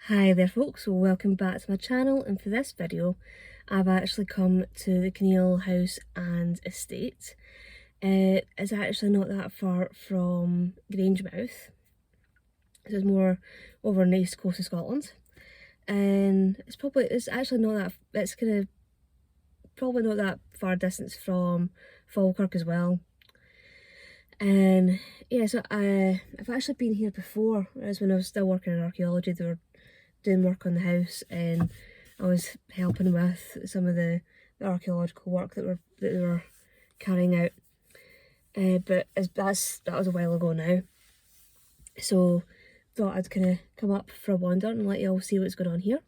Hi there folks, so welcome back to my channel, and for this video I've actually come to the Kinneil House and Estate. It's actually not that far from Grangemouth, so it's more over on the east coast of Scotland, and it's actually not that, it's probably not that far distance from Falkirk as well. And yeah, so I've actually been here before, as when I was still working in archaeology. They were doing work on the house and I was helping with some of the archaeological work that they were carrying out. But that was a while ago now, so thought I'd kind of come up for a wander and let you all see what's going on here.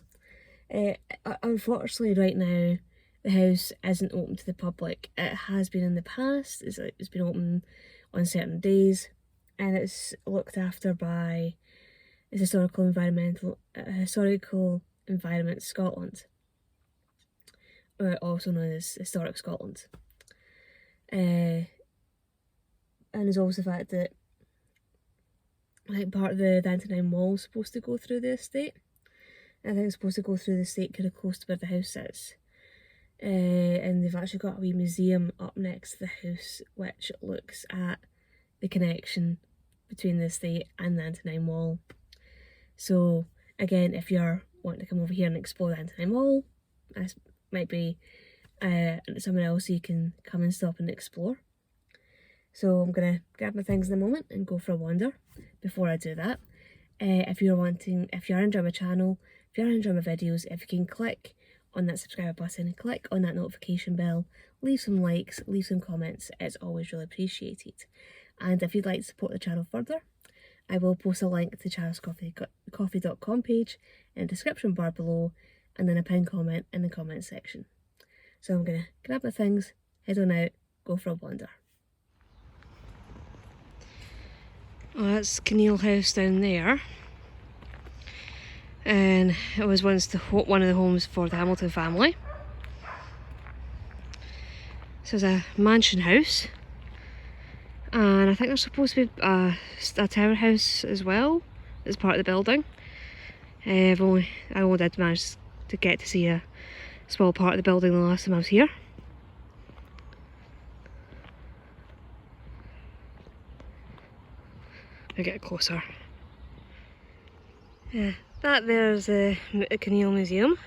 Unfortunately right now the house isn't open to the public. It has been in the past. It's been open on certain days, and it's looked after by Historical Environment Scotland, or also known as Historic Scotland. And there's also the fact that part of the Antonine Wall is supposed to go through the estate. I think it's supposed to go through the estate kind of close to where the house is. And they've actually got a wee museum up next to the house which looks at the connection between the estate and the Antonine Wall. So again, if you're wanting to come over here and explore the Antonine Wall, this might be somewhere else you can come and stop and explore. So I'm gonna grab my things in a moment and go for a wander. Before I do that, if you're enjoying my channel, if you're enjoying my videos, if you can click on that subscribe button and click on that notification bell, leave some likes, leave some comments, it's always really appreciated. And if you'd like to support the channel further, I will post a link to charlescoffee.com page in the description bar below, and then a pinned comment in the comment section. So I'm gonna grab my things, head on out, go for a wander. Well, that's Kinneil House down there, and it was once one of the homes for the Hamilton family. So it's a mansion house, and I think there's supposed to be a tower house as well as part of the building. I only did manage to get to see a small part of the building the last time I was here. I'll get closer. Yeah, that there's the Kinneil Museum,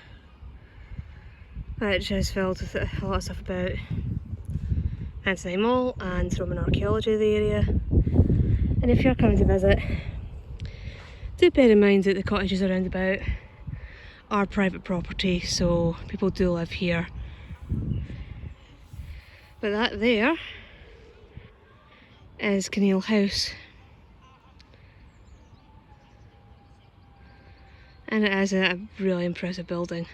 which is filled with a lot of stuff about Antonine Wall and Roman archaeology of the area. And if you're coming to visit, do bear in mind that the cottages around about are private property, so people do live here. But that there is Kinneil House, and it is a really impressive building.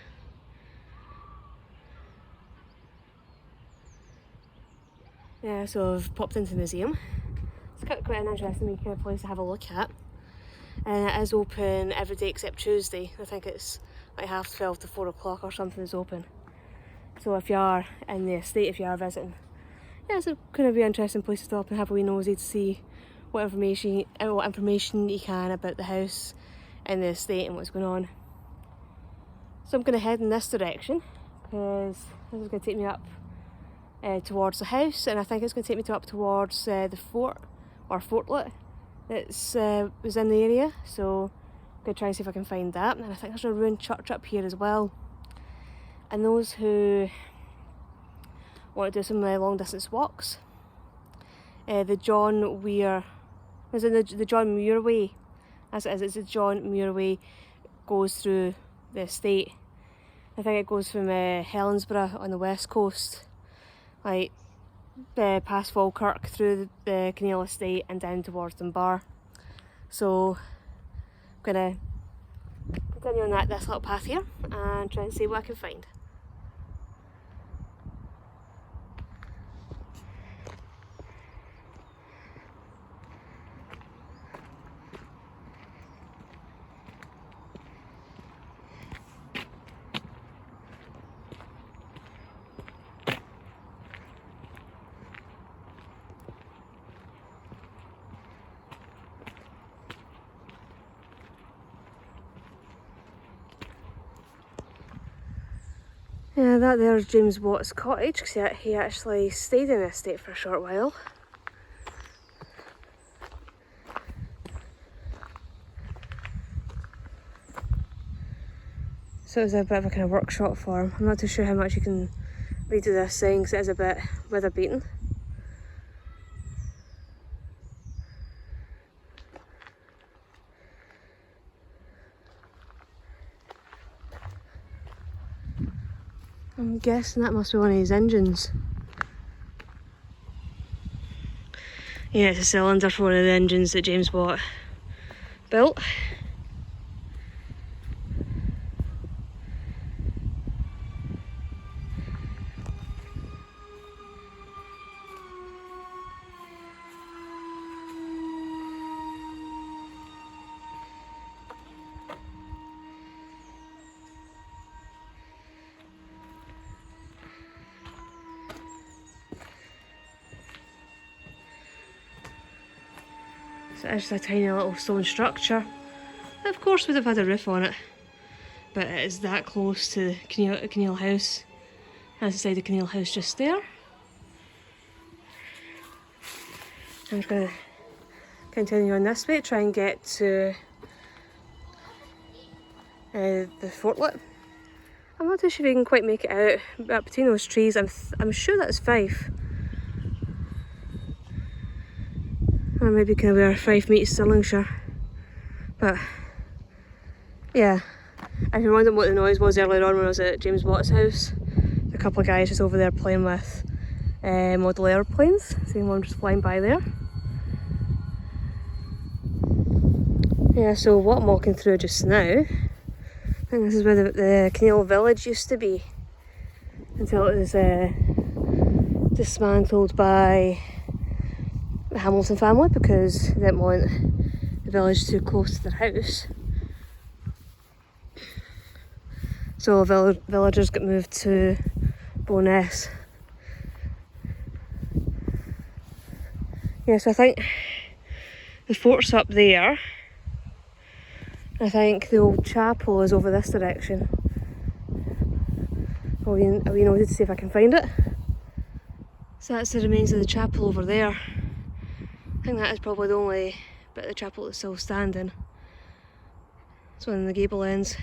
Yeah, so I've popped into the museum. It's quite an interesting kind of place to have a look at, and it is open every day except Tuesday. I think it's like 12:30 to 4 o'clock or something is open. So if you are in the estate, if you are visiting, yeah, it's a kind of an interesting place to stop and have a wee nosy to see what information you can about the house and the estate and what's going on. So I'm going to head in this direction because this is going to take me up towards the house, and I think it's going to take me up towards the fort or fortlet that's was in the area. So I'm going to try and see if I can find that. And I think there's a ruined church up here as well. And those who want to do some long distance walks, the John Muir Way, as it is, it's the John Muir Way, goes through the estate. I think it goes from Helensburgh on the west coast, like past Falkirk, through the Kinneil estate and down towards Dunbar. So I'm going to continue on this little path here and try and see what I can find. Yeah, that there's James Watt's cottage, because he actually stayed in the estate for a short while. So it was a bit of a kind of workshop for him. I'm not too sure how much you can read of this thing, because it is a bit weather beaten. I'm guessing that must be one of his engines. Yeah, it's a cylinder for one of the engines that James Watt built. So it's just a tiny little stone structure. Of course would have had a roof on it, but it is that close to Kinneil House. That's the side of Kinneil House just there. I'm just going to continue on this way, try and get to the Fortlet. I'm not too sure if you can quite make it out, but between those trees, I'm sure that's Fife. Or maybe kind of where Fife meets Stirlingshire. But yeah, if you're wondering what the noise was earlier on when I was at James Watt's house, a couple of guys just over there playing with model airplanes. Seeing one just flying by there. Yeah, so what I'm walking through just now, I think this is where the Kinneil village used to be, until it was dismantled by the Hamilton family because they didn't want the village too close to their house. So villagers got moved to Bo'ness. Yeah, so I think the fort's up there. I think the old chapel is over this direction. Are we noted to see if I can find it? So that's the remains of the chapel over there. I think that is probably the only bit of the chapel that's still standing. It's one of the gable ends.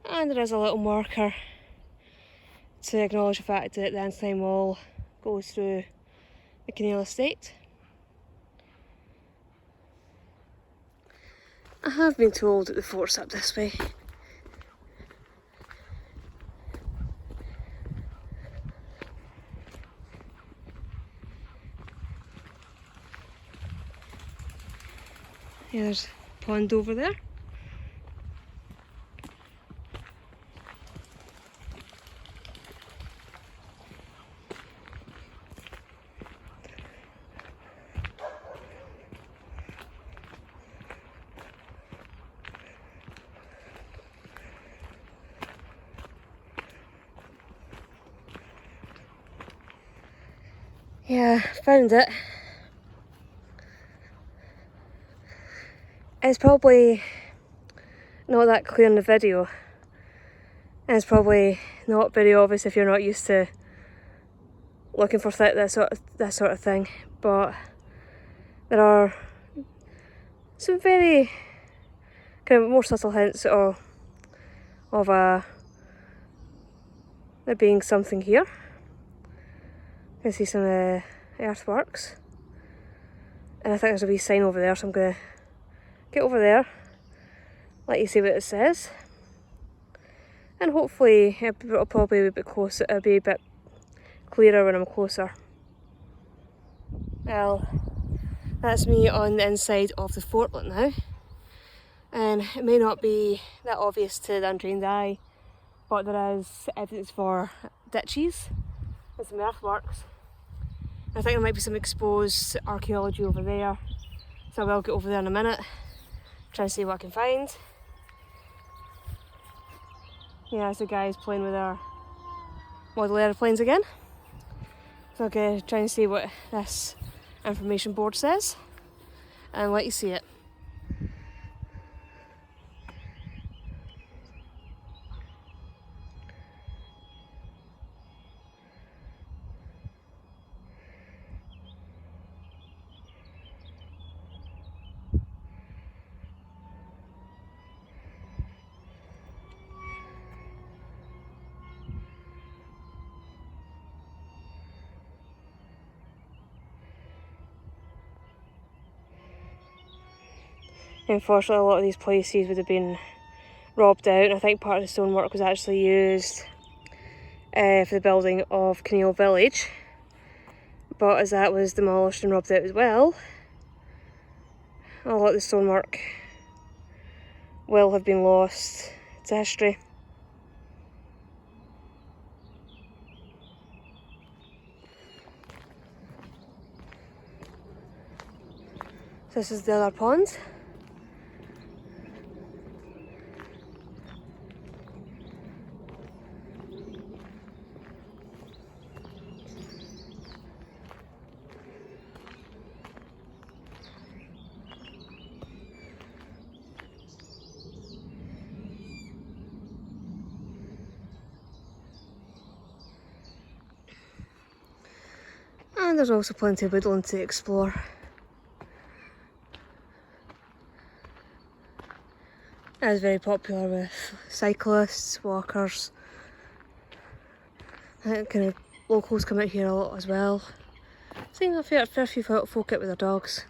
And there is a little marker to acknowledge the fact that the Antonine Wall goes through the Kinneil estate. I have been told that the fort's up this way. Yeah, there's a pond over there. Yeah, found it. It's probably not that clear in the video, and it's probably not very obvious if you're not used to looking for this sort of thing, but there are some very kind of more subtle hints there being something here. You can see some earthworks, and I think there's a wee sign over there, so I'm going to get over there, let you see what it says, and hopefully it'll probably be a bit closer, it'll be a bit clearer when I'm closer. Well, that's me on the inside of the Fortlet now, and it may not be that obvious to the untrained eye, but there is evidence for ditches and some earthworks. I think there might be some exposed archaeology over there, so I will get over there in a minute, try and see what I can find. Yeah, there's the guys playing with our model airplanes again. So I'm going to try and see what this information board says and let you see it. Unfortunately, a lot of these places would have been robbed out, and I think part of the stonework was actually used for the building of Kinneil Village. But as that was demolished and robbed out as well, a lot of the stonework will have been lost to history. So this is the other pond. And there's also plenty of woodland to explore. It is very popular with cyclists, walkers. I think kind of locals come out here a lot as well. Seeing a fair few folk out with their dogs.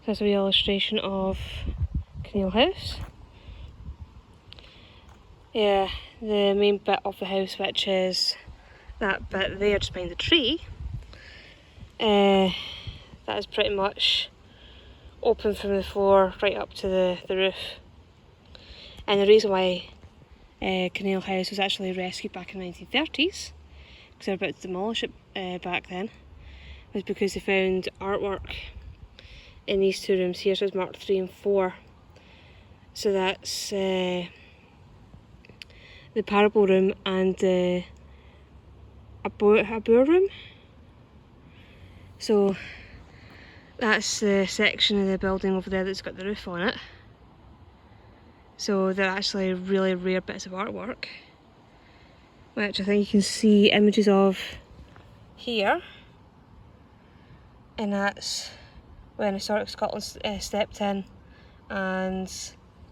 There's a wee illustration of Kinneil House. Yeah, the main bit of the house, which is that bit there just behind the tree, that is pretty much open from the floor right up to the roof. And the reason why Kinneil House was actually rescued back in the 1930s, because they were about to demolish it back then, was because they found artwork in these two rooms here. So it's marked 3 and 4. So that's the parable room and a boar room. So that's the section of the building over there that's got the roof on it. So they're actually really rare bits of artwork, which I think you can see images of here. And that's when Historic Scotland stepped in and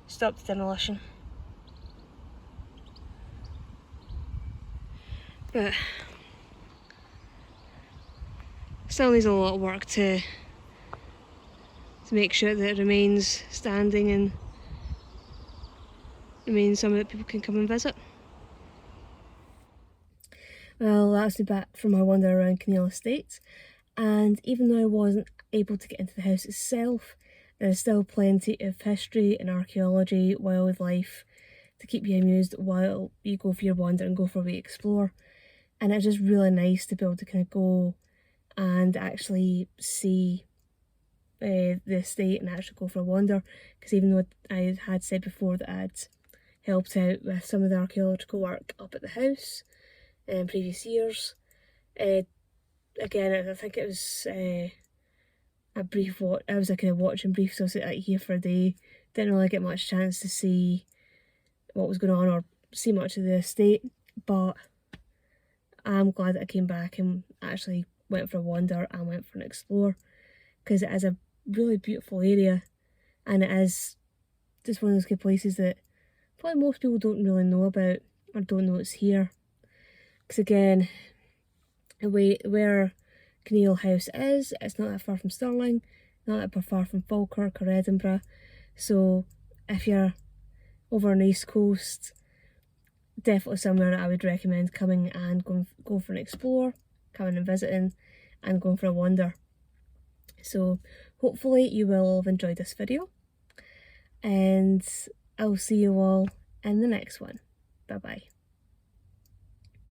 stopped the demolition. But still needs a lot of work to make sure that it remains standing and remains somewhere that people can come and visit. Well, that's the bit from my wander around Kinneil Estate, and even though I wasn't able to get into the house itself, there's still plenty of history and archaeology, wildlife to keep you amused while you go for your wander and go for a wee explore. And it's just really nice to be able to kind of go and actually see the estate and actually go for a wander, because even though I had said before that I'd helped out with some of the archaeological work up at the house in previous years, again I think it was a brief watch. I was a kind of watching brief, so I was like here for a day, didn't really get much chance to see what was going on or see much of the estate, but I'm glad that I came back and actually went for a wander and went for an explore, because it is a really beautiful area, and it is just one of those good places that probably most people don't really know about or don't know it's here. Because again, where Kinneil House is, it's not that far from Stirling, not that far from Falkirk or Edinburgh. So if you're over on the East Coast, definitely somewhere that I would recommend coming and go for an explore, coming and visiting and going for a wander. So hopefully you will have enjoyed this video, and I'll see you all in the next one. Bye bye.